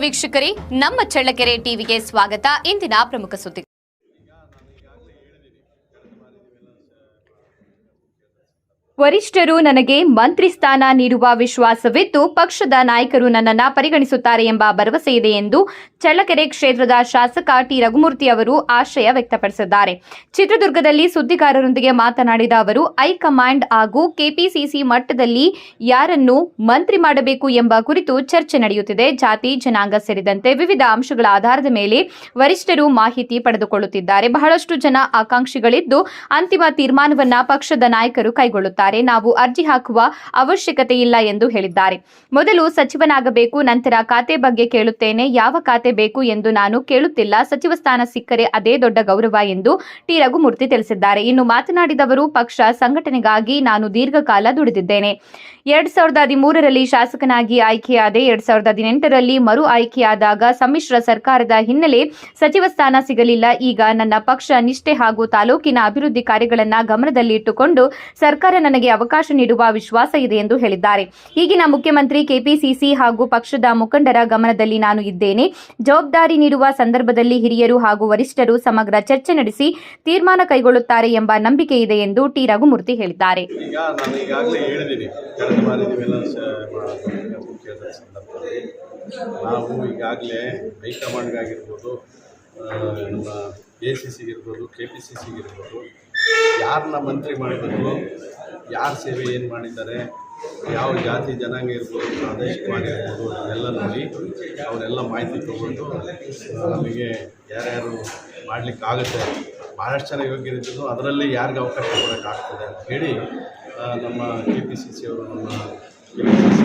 ವೀಕ್ಷಕರೇ, ನಮ್ಮ ಚಳ್ಳಕೆರೆ ಟಿವಿಗೆ ಸ್ವಾಗತ. ಇಂದಿನ ಪ್ರಮುಖ ಸುದ್ದಿ. ವರಿಷ್ಠರು ನನಗೆ ಮಂತ್ರಿ ಸ್ಥಾನ ನೀಡುವ ವಿಶ್ವಾಸವಿದ್ದು ಪಕ್ಷದ ನಾಯಕರು ನನ್ನನ್ನು ಪರಿಗಣಿಸುತ್ತಾರೆ ಎಂಬ ಭರವಸೆ ಇದೆ ಎಂದು ಚಳ್ಳಕೆರೆ ಕ್ಷೇತ್ರದ ಶಾಸಕ ಟಿ ರಘುಮೂರ್ತಿ ಅವರು ಆಶಯ ವ್ಯಕ್ತಪಡಿಸಿದ್ದಾರೆ. ಚಿತ್ರದುರ್ಗದಲ್ಲಿ ಸುದ್ದಿಗಾರರೊಂದಿಗೆ ಮಾತನಾಡಿದ ಅವರು, ಹೈಕಮಾಂಡ್ ಹಾಗೂ ಕೆಪಿಸಿಸಿ ಮಟ್ಟದಲ್ಲಿ ಯಾರನ್ನು ಮಂತ್ರಿ ಮಾಡಬೇಕು ಎಂಬ ಕುರಿತು ಚರ್ಚೆ ನಡೆಯುತ್ತಿದೆ. ಜಾತಿ, ಜನಾಂಗ ಸೇರಿದಂತೆ ವಿವಿಧ ಅಂಶಗಳ ಆಧಾರದ ಮೇಲೆ ವರಿಷ್ಠರು ಮಾಹಿತಿ ಪಡೆದುಕೊಳ್ಳುತ್ತಿದ್ದಾರೆ. ಬಹಳಷ್ಟು ಜನ ಆಕಾಂಕ್ಷಿಗಳಿದ್ದು ಅಂತಿಮ ತೀರ್ಮಾನವನ್ನ ಪಕ್ಷದ ನಾಯಕರು ಕೈಗೊಳ್ಳುತ್ತಾರೆ. ನಾವು ಅರ್ಜಿ ಹಾಕುವ ಅವಶ್ಯಕತೆ ಇಲ್ಲ ಎಂದು ಹೇಳಿದ್ದಾರೆ. ಮೊದಲು ಸಚಿವನಾಗಬೇಕು, ನಂತರ ಖಾತೆ ಬಗ್ಗೆ ಕೇಳುತ್ತೇನೆ. ಯಾವ ಖಾತೆ ಬೇಕು ಎಂದು ನಾನು ಕೇಳುತ್ತಿಲ್ಲ. ಸಚಿವ ಸ್ಥಾನ ಸಿಕ್ಕರೆ ಅದೇ ದೊಡ್ಡ ಗೌರವ ಎಂದು ಟಿ ರಘುಮೂರ್ತಿ ತಿಳಿಸಿದ್ದಾರೆ. ಇನ್ನು ಮಾತನಾಡಿದವರು, ಪಕ್ಷ ಸಂಘಟನೆಗಾಗಿ ನಾನು ದೀರ್ಘಕಾಲ ದುಡಿದಿದ್ದೇನೆ. 2013ರಲ್ಲಿ ಶಾಸಕನಾಗಿ ಆಯ್ಕೆಯಾದೆ. 2018ರಲ್ಲಿ ಮರು ಆಯ್ಕೆಯಾದಾಗ ಸಮ್ಮಿಶ್ರ ಸರ್ಕಾರದ ಹಿನ್ನೆಲೆ ಸಚಿವ ಸ್ಥಾನ ಸಿಗಲಿಲ್ಲ. ಈಗ ನನ್ನ ಪಕ್ಷ ನಿಷ್ಠೆ ಹಾಗೂ ತಾಲೂಕಿನ ಅಭಿವೃದ್ಧಿ ಕಾರ್ಯಗಳನ್ನು ಗಮನದಲ್ಲಿಟ್ಟುಕೊಂಡು ಸರ್ಕಾರ ನನಗೆ ಅವಕಾಶ ನೀಡುವ ವಿಶ್ವಾಸ ಇದೆ ಎಂದು ಹೇಳಿದ್ದಾರೆ. ಈಗಿನ ಮುಖ್ಯಮಂತ್ರಿ, ಕೆಪಿಸಿಸಿ ಹಾಗೂ ಪಕ್ಷದ ಮುಖಂಡರ ಗಮನದಲ್ಲಿ ನಾನು ಇದ್ದೇನೆ. ಜವಾಬ್ದಾರಿ ನೀಡುವ ಸಂದರ್ಭದಲ್ಲಿ ಹಿರಿಯರು ಹಾಗೂ ವರಿಷ್ಠರು ಸಮಗ್ರ ಚರ್ಚೆ ನಡೆಸಿ ತೀರ್ಮಾನ ಕೈಗೊಳ್ಳುತ್ತಾರೆ ಎಂಬ ನಂಬಿಕೆ ಇದೆ ಎಂದು ಟಿ ರಘುಮೂರ್ತಿ ಹೇಳಿದ್ದಾರೆ. ನಾವು ಈಗಾಗಲೇ ಹೈಕಮಾಂಡ್ಗಾಗಿರ್ಬೋದು, ನಮ್ಮ ACCಗಿರ್ಬೋದು, KPCCಗಿರ್ಬೋದು, ಯಾರನ್ನ ಮಂತ್ರಿ ಮಾಡಬೇಕು, ಯಾರ ಸೇವೆ ಏನು ಮಾಡಿದ್ದಾರೆ, ಯಾವ ಜಾತಿ ಜನಾಂಗ ಇರ್ಬೋದು, ಪ್ರಾದೇಶಿಕವಾಗಿರ್ಬೋದು, ಅದನ್ನೆಲ್ಲ ನೋಡಿ ಅವರೆಲ್ಲ ಮಾಹಿತಿ ತೊಗೊಂಡು ನಮಗೆ ಯಾರ್ಯಾರು ಮಾಡಲಿಕ್ಕಾಗುತ್ತೆ, ಭಾಳಷ್ಟು ಜನ ಯೋಗ್ಯರಿದ್ದು ಅದರಲ್ಲಿ ಯಾರಿಗೆ ಅವಕಾಶ ಕೊಡೋಕ್ಕಾಗ್ತದೆ ಅಂತ ಹೇಳಿ ನಮ್ಮ KPCC ಅವರು, ನಮ್ಮ KPCC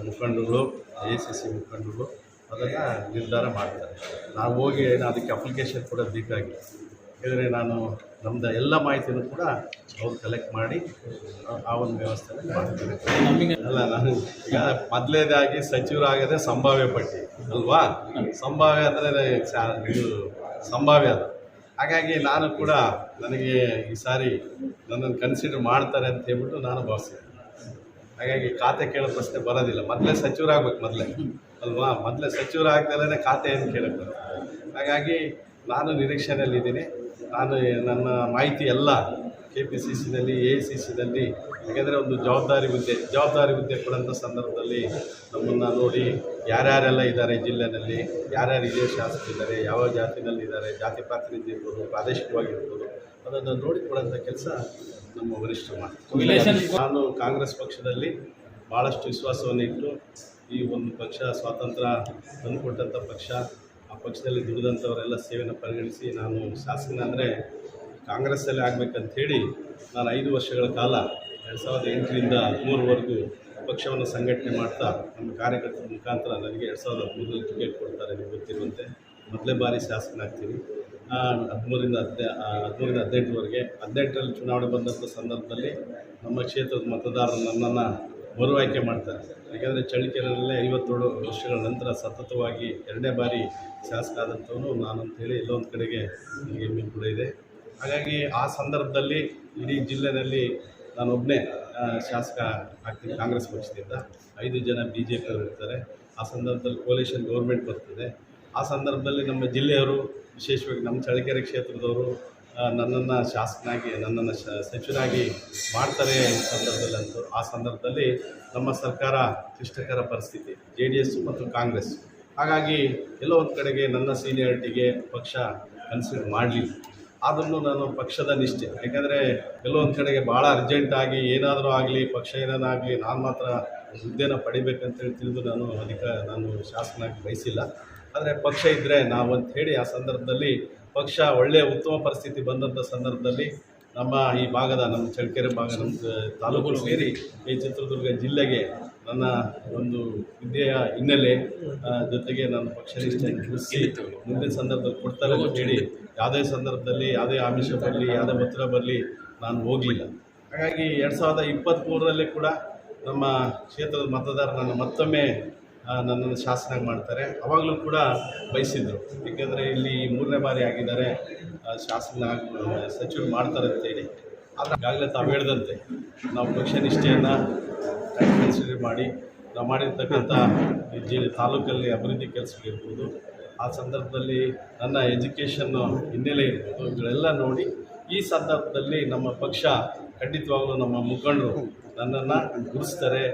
ಮುಖಂಡರುಗಳು, ACC ಮುಖಂಡರು ಅದನ್ನು ನಿರ್ಧಾರ ಮಾಡ್ತಾರೆ. ನಾವು ಹೋಗಿ ಅದಕ್ಕೆ ಅಪ್ಲಿಕೇಶನ್ ಕೂಡ ಬೇಕಾಗಿ, ಯಾಕಂದರೆ ನಾನು ನಮ್ಮದು ಎಲ್ಲ ಮಾಹಿತಿನೂ ಕೂಡ ಅವ್ರು ಕಲೆಕ್ಟ್ ಮಾಡಿ ಆ ಒಂದು ವ್ಯವಸ್ಥೆ ಮಾಡ್ತೀನಿ. ಅಲ್ಲ, ನಾನು ಈಗ ಮೊದಲೇದಾಗಿ ಸಚಿವರಾಗದೆ ಸಂಭಾವ್ಯ ಪಟ್ಟಿ ಅಲ್ವಾ, ಸಂಭಾವ್ಯ ಅಂದರೆ ಇದು ಸಂಭಾವ್ಯ ಅದು. ಹಾಗಾಗಿ ನಾನು ಕೂಡ ನನಗೆ ಈ ಸಾರಿ ನನ್ನನ್ನು ಕನ್ಸಿಡರ್ ಮಾಡ್ತಾರೆ ಅಂತ ಹೇಳ್ಬಿಟ್ಟು ನಾನು ಭಾವಿಸ್ತೀನಿ. ಹಾಗಾಗಿ ಖಾತೆ ಕೇಳೋ ಪ್ರಶ್ನೆ ಬರೋದಿಲ್ಲ. ಮೊದಲೇ ಸಚಿವರಾಗಬೇಕು, ಮೊದಲೇ ಅಲ್ವಾ, ಮೊದಲೇ ಸಚಿವರಾಗ್ದಲೇ ಖಾತೆ ಏನು ಕೇಳಕ್ಕೆ ಬರುತ್ತೆ. ಹಾಗಾಗಿ ನಾನು ನಿರೀಕ್ಷೆಯಲ್ಲಿದ್ದೀನಿ. ನಾನು ನನ್ನ ಮಾಹಿತಿ ಎಲ್ಲ KPCCನಲ್ಲಿ, ACCನಲ್ಲಿ, ಯಾಕೆಂದರೆ ಒಂದು ಜವಾಬ್ದಾರಿ ಹುದ್ದೆ ಕೊಡೋಂಥ ಸಂದರ್ಭದಲ್ಲಿ ನಮ್ಮನ್ನು ನೋಡಿ ಯಾರ್ಯಾರೆಲ್ಲ ಇದ್ದಾರೆ ಜಿಲ್ಲೆಯಲ್ಲಿ, ಯಾರ್ಯಾರು ಹಿರಿಯ ಶಾಸಕರಿದ್ದಾರೆ, ಯಾವ ಜಾತಿನಲ್ಲಿದ್ದಾರೆ, ಜಾತಿ ಪ್ರಾತಿನಿಧ್ಯ ಇರ್ಬೋದು, ಪ್ರಾದೇಶಿಕವಾಗಿರ್ಬೋದು, ಅದನ್ನು ನೋಡಿಕೊಳ್ಳೋಂಥ ಕೆಲಸ ನಮ್ಮ ವರಿಷ್ಠರು ಮಾಡ್ತಾರೆ. ನಾನು ಕಾಂಗ್ರೆಸ್ ಪಕ್ಷದಲ್ಲಿ ಭಾಳಷ್ಟು ವಿಶ್ವಾಸವನ್ನು ಇಟ್ಟು ಈ ಒಂದು ಪಕ್ಷ ಸ್ವಾತಂತ್ರ್ಯ ತಂದುಕೊಟ್ಟಂಥ ಪಕ್ಷ, ಆ ಪಕ್ಷದಲ್ಲಿ ದುಡಿದಂಥವರೆಲ್ಲ ಸೇವೆಯನ್ನು ಪರಿಗಣಿಸಿ ನಾನು ಶಾಸಕನ ಅಂದರೆ ಕಾಂಗ್ರೆಸ್ಸಲ್ಲೇ ಆಗಬೇಕಂಥೇಳಿ ನಾನು 5 ವರ್ಷಗಳ ಕಾಲ 2008ರಿಂದ 2013ವರೆಗೂ ಪಕ್ಷವನ್ನು ಸಂಘಟನೆ ಮಾಡ್ತಾ ನಮ್ಮ ಕಾರ್ಯಕರ್ತರ ಮುಖಾಂತರ ನನಗೆ 2013ರಲ್ಲಿ ಟಿಕೆಟ್ ಕೊಡ್ತಾರೆ. ನಿಮಗೆ ಗೊತ್ತಿರುವಂತೆ ಮೊದಲೇ ಬಾರಿ ಶಾಸಕನಾಗ್ತೀನಿ. 13ರಿಂದ 18ವರೆಗೆ 18ರಲ್ಲಿ ಚುನಾವಣೆ ಬಂದಂಥ ಸಂದರ್ಭದಲ್ಲಿ ನಮ್ಮ ಕ್ಷೇತ್ರದ ಮತದಾರರು ನನ್ನನ್ನು ಮರು ಆಯ್ಕೆ ಮಾಡ್ತಾರೆ. ಯಾಕೆಂದರೆ ಚಳ್ಳಕೆರೆಯಲ್ಲೇ 57 ವರ್ಷಗಳ ನಂತರ ಸತತವಾಗಿ 2ನೇ ಬಾರಿ ಶಾಸಕ ಆದಂಥವನು ನಾನು ಅಂತೇಳಿ ಎಲ್ಲೊಂದು ಕಡೆಗೆ ನನಗೆ ಹೆಮ್ಮೆ ಕೂಡ ಇದೆ. ಹಾಗಾಗಿ ಆ ಸಂದರ್ಭದಲ್ಲಿ ಇಡೀ ಜಿಲ್ಲೆಯಲ್ಲಿ ನಾನೊಬ್ಬನೇ ಶಾಸಕ ಆಗ್ತೀನಿ ಕಾಂಗ್ರೆಸ್ ಪಕ್ಷದಿಂದ. 5 ಜನ BJP ಅವರು ಇರ್ತಾರೆ. ಆ ಸಂದರ್ಭದಲ್ಲಿ ಕೋಲಿಷನ್ ಗೌರ್ಮೆಂಟ್ ಬರ್ತದೆ. ಆ ಸಂದರ್ಭದಲ್ಲಿ ನಮ್ಮ ಜಿಲ್ಲೆಯವರು, ವಿಶೇಷವಾಗಿ ನಮ್ಮ ಚಳ್ಳಕೆರೆ ಕ್ಷೇತ್ರದವರು ನನ್ನನ್ನು ಶಾಸಕನಾಗಿ, ನನ್ನನ್ನು ಸಚಿವನಾಗಿ ಮಾಡ್ತಾರೆ ಸಂದರ್ಭದಲ್ಲಂತೂ. ಆ ಸಂದರ್ಭದಲ್ಲಿ ನಮ್ಮ ಸರ್ಕಾರ ಕ್ಲಿಷ್ಟಕರ ಪರಿಸ್ಥಿತಿ, JDS ಮತ್ತು ಕಾಂಗ್ರೆಸ್. ಹಾಗಾಗಿ ಎಲ್ಲೋ ಒಂದು ಕಡೆಗೆ ನನ್ನ ಸೀನಿಯಾರಿಟಿಗೆ ಪಕ್ಷ ಕನ್ಸಿಡರ್ ಮಾಡಲಿಲ್ಲ. ಆದ್ರೂ ನಾನು ಪಕ್ಷದ ನಿಷ್ಠೆ, ಯಾಕೆಂದರೆ ಎಲ್ಲೋ ಒಂದು ಕಡೆಗೆ ಭಾಳ ಅರ್ಜೆಂಟಾಗಿ ಏನಾದರೂ ಆಗಲಿ, ಪಕ್ಷ ಏನಾಗಲಿ, ನಾನು ಮಾತ್ರ ಹುದ್ದೆನ ಪಡಿಬೇಕಂತೇಳಿ ತಿಳಿದು ನಾನು ಶಾಸಕನಾಗಿ ಬಯಸಿಲ್ಲ. ಆದರೆ ಪಕ್ಷ ಇದ್ದರೆ ನಾವು ಅಂಥೇಳಿ ಆ ಸಂದರ್ಭದಲ್ಲಿ ಪಕ್ಷ ಒಳ್ಳೆಯ ಉತ್ತಮ ಪರಿಸ್ಥಿತಿ ಬಂದಂಥ ಸಂದರ್ಭದಲ್ಲಿ ನಮ್ಮ ಈ ಭಾಗದ, ನಮ್ಮ ಚಳ್ಳಕೆರೆ ಭಾಗ, ನಮ್ಮ ತಾಲೂಕುಗಳು ಸೇರಿ ಈ ಚಿತ್ರದುರ್ಗ ಜಿಲ್ಲೆಗೆ ನನ್ನ ಒಂದು ವಿದ್ಯೆಯ ಹಿನ್ನೆಲೆ ಜೊತೆಗೆ ನನ್ನ ಪಕ್ಷ ನಿಷ್ಠೆಯನ್ನು ತಿಳಿಸಿ ಮುಂದಿನ ಸಂದರ್ಭದಲ್ಲಿ ಕೊಡ್ತಾರೆ ಅಂತೇಳಿ ಯಾವುದೇ ಸಂದರ್ಭದಲ್ಲಿ ಯಾವುದೇ ಆಮಿಷ ಬರಲಿ, ಯಾವುದೇ ಒತ್ತಡ ಬರಲಿ ನಾನು ಹೋಗಲಿಲ್ಲ. ಹಾಗಾಗಿ 2023ರಲ್ಲಿ ಕೂಡ ನಮ್ಮ ಕ್ಷೇತ್ರದ ಮತದಾರರನ್ನು ಮತ್ತೊಮ್ಮೆ ನನ್ನನ್ನು ಶಾಸಕನಾಗಿ ಮಾಡ್ತಾರೆ. ಅವಾಗಲೂ ಕೂಡ ಬಯಸಿದ್ರು, ಏಕೆಂದರೆ ಇಲ್ಲಿ 3ನೇ ಬಾರಿ ಆಗಿದ್ದಾರೆ, ಸಚಿವರು ಮಾಡ್ತಾರೆ ಅಂತೇಳಿ. ಆದರೆ ಈಗಾಗಲೇ ತಾವು ಹೇಳಿದಂತೆ ನಾವು ಪಕ್ಷ ನಿಷ್ಠೆಯನ್ನು ಕನ್ಸಿಡರ್ ಮಾಡಿ ನಾವು ಮಾಡಿರ್ತಕ್ಕಂಥ ಈ ತಾಲೂಕಲ್ಲಿ ಅಭಿವೃದ್ಧಿ ಕೆಲಸಗಳಿರ್ಬೋದು, ಆ ಸಂದರ್ಭದಲ್ಲಿ ನನ್ನ ಎಜುಕೇಷನ್ನು ಹಿನ್ನೆಲೆ ಇರ್ಬೋದು, ಇವುಗಳೆಲ್ಲ ನೋಡಿ ಈ ಸಂದರ್ಭದಲ್ಲಿ ನಮ್ಮ ಪಕ್ಷ ಖಂಡಿತವಾಗ್ಲೂ ನಮ್ಮ ಮುಖಂಡರು ನನ್ನನ್ನು ಗುರುಸ್ತಾರೆ,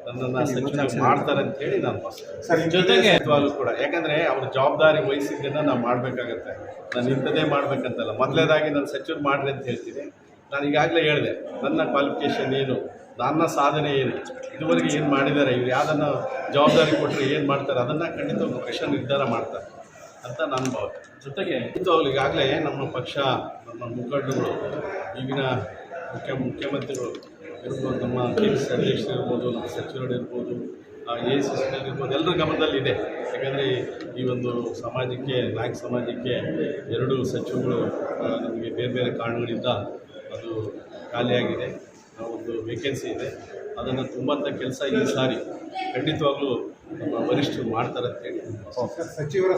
ನನ್ನನ್ನು ಸಚಿವ ಮಾಡ್ತಾರೆ ಅಂತೇಳಿ ನಾನು ಭಾವಿಸ್ತೇನೆ. ಜೊತೆಗೆ ಖಂಡಿತವಾಗ್ಲೂ ಕೂಡ ಯಾಕಂದರೆ ಅವ್ರ ಜವಾಬ್ದಾರಿ ವಹಿಸಿದ್ದನ್ನು ನಾವು ಮಾಡಬೇಕಾಗತ್ತೆ. ನಾನು ಇಂಥದ್ದೇ ಮಾಡಬೇಕಂತಲ್ಲ, ಮೊದಲೇದಾಗಿ ನಾನು ಸಚಿವರು ಮಾಡಿರಿ ಅಂತ ಹೇಳ್ತೀನಿ. ನಾನು ಈಗಾಗಲೇ ಹೇಳಿದೆ ನನ್ನ ಕ್ವಾಲಿಫಿಕೇಷನ್ ಏನು, ನನ್ನ ಸಾಧನೆ ಏನು, ಇದುವರೆಗೆ ಏನು ಮಾಡಿದ್ದಾರೆ, ಇವ್ರು ಯಾವುದನ್ನು ಜವಾಬ್ದಾರಿ ಕೊಟ್ಟರೆ ಏನು ಮಾಡ್ತಾರೆ, ಅದನ್ನು ಖಂಡಿತವಾಗ್ಲೂ ಪಕ್ಷ ನಿರ್ಧಾರ ಮಾಡ್ತಾರೆ ಅಂತ ನನ್ನ ಭಾವನೆ. ಜೊತೆಗೆ ಖಂಡಿತವಾಗ್ಲೂ ಈಗಾಗಲೇ ನಮ್ಮ ಪಕ್ಷ, ನಮ್ಮ ಮುಖಂಡರುಗಳು, ಈಗಿನ ಮುಖ್ಯಮಂತ್ರಿಗಳು ಇರ್ಬೋದು, ನಮ್ಮ KPCC ಅಧ್ಯಕ್ಷರು ಇರ್ಬೋದು, ನಮ್ಮ ಸಚಿವರು ಇರ್ಬೋದು, AICC ಇರ್ಬೋದು, ಎಲ್ಲರ ಗಮನದಲ್ಲಿದೆ. ಯಾಕಂದರೆ ಈ ಒಂದು ಸಮಾಜಕ್ಕೆ, ನಾಯಕ ಸಮಾಜಕ್ಕೆ 2 ಸಚಿವಗಳು ನಮಗೆ ಬೇರೆ ಬೇರೆ ಕಾರಣಗಳಿಂದ ಅದು ಖಾಲಿಯಾಗಿದೆ, ಒಂದು ವೇಕೆನ್ಸಿ ಇದೆ. ಅದನ್ನು ತುಂಬಂಥ ಕೆಲಸ ಈ ಸಾರಿ ಖಂಡಿತವಾಗ್ಲೂ ನಮ್ಮ ವರಿಷ್ಠರು ಮಾಡ್ತಾರೆ ಅಂತೇಳಿ ಸಚಿವರ